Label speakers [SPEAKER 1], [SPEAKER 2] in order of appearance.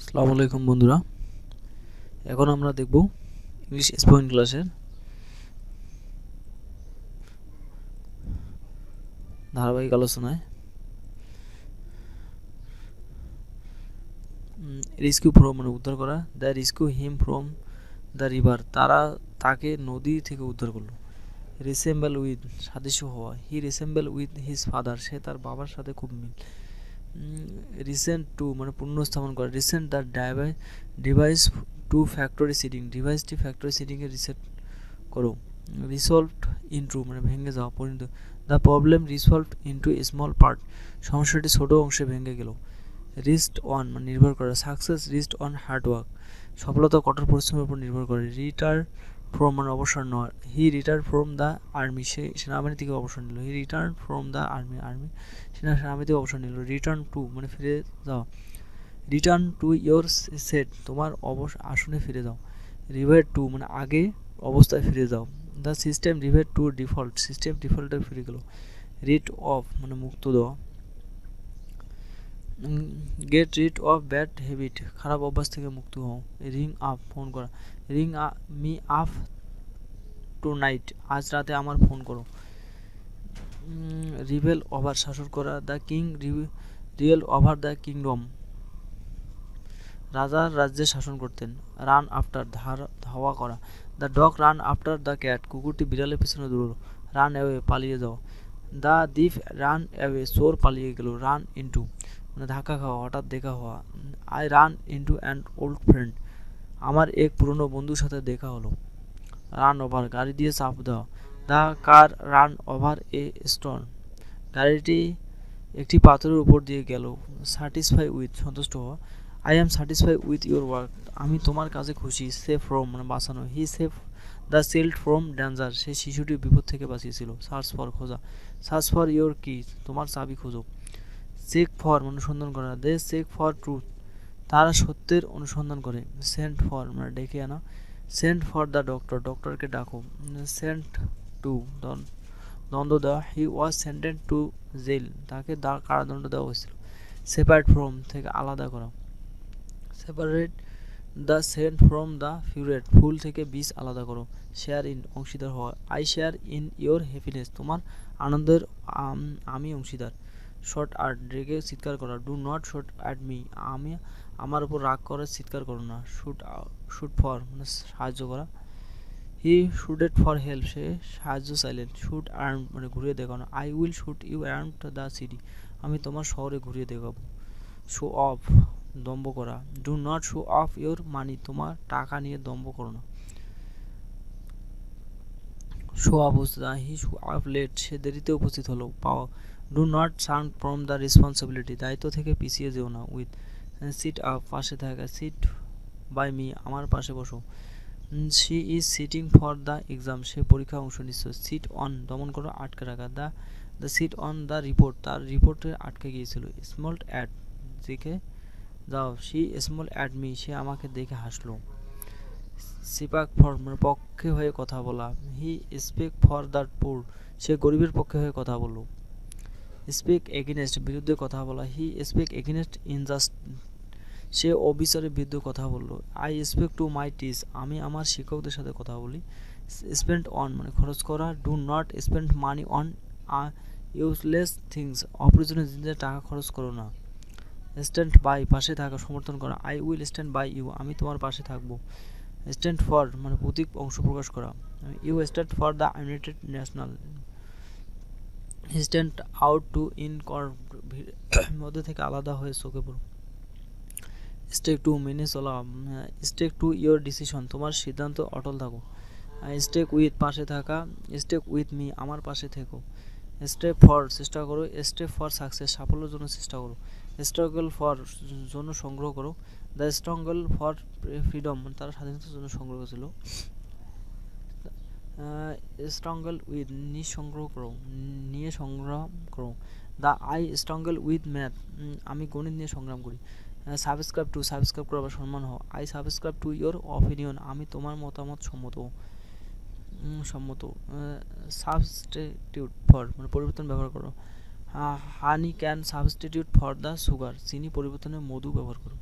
[SPEAKER 1] আসসালামু আলাইকুম বন্ধুরা, এখন আমরা দেখব ইংলিশ স্পোকেন ক্লাসের ধারাবাহিক আলোচনায় রেস্কিউ ফ্রম মানে উদ্ধার করা। The rescue him from the river, তাকে নদী থেকে উদ্ধার করলো। রিসেম্বল উইথ সাদৃশ্য হওয়া, হি রিসেম্বল উইথ হিজ ফাদার, সে তার বাবার সাথে খুব মিল। রিসেন্ট টু মানে পুনঃস্থাপন করা, reset the device to factory setting, ডিভাইসটি ফ্যাক্টরি সিটিংয়ে রিসেট করো। রিসলভড ইনটু মানে ভেঙে যাওয়া, পরিণত। The problem resolved into small part, সমস্যাটি ছোট অংশে ভেঙে গেল। রিস্ট অন মানে নির্ভর করা, success rests on hard work, সফলতা কঠোর পরিশ্রমের উপর নির্ভর করে। রিটায়ার ফ্রম মানে অবসর নেওয়া, হি রিটায়ার ফ্রম দ্য আর্মি, সে সেনাবাহিনী থেকে অবসর নিল। He return from the army, সেনাবাহিনী থেকে অবসর নিল। রিটার্ন টু মানে ফিরে যাওয়া, রিটার্ন টু ইয়োর সেট, তোমার আসনে ফিরে যাও। রিভার্ট টু মানে আগে অবস্থায় ফিরে যাও। The system revert to default, system ডিফল্টে ফিরে গেল। রিড অফ মানে মুক্ত দেওয়া। Get rid of bad habit, খারাপ অভ্যাস থেকে মুক্ত হও। রিং আপ ফোন করা, ring me up tonight, আজ রাতে আমার ফোন করো। রিবেল ওভার শাসন করা, the king real over the kingdom, রাজার রাজ্যে শাসন করতেন। রান আফটার ধাওয়া করা, the dog run after the cat, কুকুরটি বিড়ালের পিছনে দৌড়ল। রান অ্যাওয়ে পালিয়ে যাওয়া, দ্য দিফ রান অ্যাওয়ে, চোর পালিয়ে গেল। রান ইন্টু মানে ধাক্কা খাওয়া, হঠাৎ দেখা হওয়া। I run into an old friend, আমার এক পুরনো বন্ধুর সাথে দেখা হলো। রান ওভার গাড়ি দিয়ে চাপ দেওয়া, the car run over a stone, গাড়িটি একটি পাথরের উপর দিয়ে গেল। স্যাটিসফাই উইথ সন্তুষ্ট হওয়া, I am satisfy with your work, আমি তোমার কাজে খুশি। সেফ ফ্রম মানে বাঁচানো, he safe the child from danger, সে শিশুটি বিপদ থেকে বাঁচিয়েছিল। সার্চ ফর খোঁজা, সার্চ ফর ইউর কি, তোমার চাবি খোঁজো। চেক ফর অনুসন্ধান করা, দে চেক ফর ট্রুথ, তারা সত্যের অনুসন্ধান করে। সেন্ট ফর মানে ডেকে আনা, সেন্ট ফর দ্য ডক্টর, ডক্টরকে ডাকো। সেন্ট টু দ্বন্দ্ব দেওয়া, হি ওয়াজ সেন্টেন্ড টু জেল, তাকে কারাদণ্ড দেওয়া হয়েছিল। সেপারেট ফ্রম থেকে আলাদা করা, separate the scent from the floret, ফুল থেকে বীজ আলাদা করো। শেয়ার ইন অংশীদার হওয়া, I share in your happiness, তোমার আনন্দের আমি অংশীদার। শট আর্ট রেগে চিৎকার করা, do not shout at me, আমি আমার উপর রাগ করে চিৎকার করো না। শুট ফর মানে সাহায্য করা, হি শুডেড ফর হেল্প, সে সাহায্য চাইলেন। শুট আর্ম মানে ঘুরিয়ে দেখানো, I will shoot you around the city, আমি তোমার শহরে ঘুরিয়ে দেখাবো। শো অফ দম্ভ করা, do not show off your money, তোমার টাকা নিয়ে দম্ভ করো না। Show off he show off late, সে দেরিতে উপস্থিত হলো। পাওয়া, do not shun from the responsibility, দায়িত্ব থেকে পিছিয়ে যেও না। উইথ সিট আপ পাশে থাকা, সিট বাই মি, আমার পাশে বসো। She is sitting for the exam, সে পরীক্ষায় অংশ নিচ্ছে। সিট অন দমন করো, আটকে রাখা। The sit on the report, তার রিপোর্টে আটকে গিয়েছিল। স্মল্ট অ্যাট দেখে যাও, শি স্মল অ্যাট মি, সে আমাকে দেখে হাসলো। সিপাক ফর মানে পক্ষে হয়ে কথা বলা, he speak for the poor, সে গরিবের পক্ষে হয়ে কথা বলল। স্পিক এগেনস্ট বিরুদ্ধে কথা বলা, হি স্পিক এগেনস্ট ইনজাস্ট, সে অবিচারের বিরুদ্ধে কথা বলল। I speak to my teach, আমি আমার শিক্ষকদের সাথে কথা বলি। স্পেন্ড অন মানে খরচ করা, do not spend money on useless things, অপ্রয়োজনীয় জিনিসে টাকা খরচ করো না। স্ট্যান্ড বাই পাশে থাকা, সমর্থন করা, I will stand by you, আমি তোমার পাশে থাকবো। স্ট্যান্ড ফর মানে প্রতীক অংশ প্রকাশ করা, U stand for the united national. Stand out to in মধ্যে থেকে আলাদা হয়ে চোখে পড়ো। স্টেক টু মেনে চলা, স্টেক টু ইয়োর ডিসিশন, তোমার সিদ্ধান্ত অটল থাকো। স্টেক উইথ পাশে থাকা, স্টেক উইথ মি, আমার পাশে থেকো। স্টেপ ফর চেষ্টা করো, স্টেপ ফর সাকসেস, সাফল্যের জন্য চেষ্টা করো। স্ট্রাগল ফর জন্য সংগ্রহ করো, দ্য স্ট্রাগল ফর ফ্রিডম, তারা স্বাধীনতার জন্য সংগ্রহ ছিল। স্ট্রাগল উইথ সংগ্রহ করো, নিয়ে সংগ্রাম করো। The I struggle with math, আমি গণিত নিয়ে সংগ্রাম করি। সাবস্ক্রাইব টু সাবস্ক্রাইব করো বা সম্মান হও, I subscribe to your opinion, আমি তোমার মতামত সম্মত। সাবস্টিটিউট ফর মানে পরিবর্তন ব্যবহার করো, honey can substitute for the sugar, চিনি পরিবর্তনে মধু ব্যবহার করো।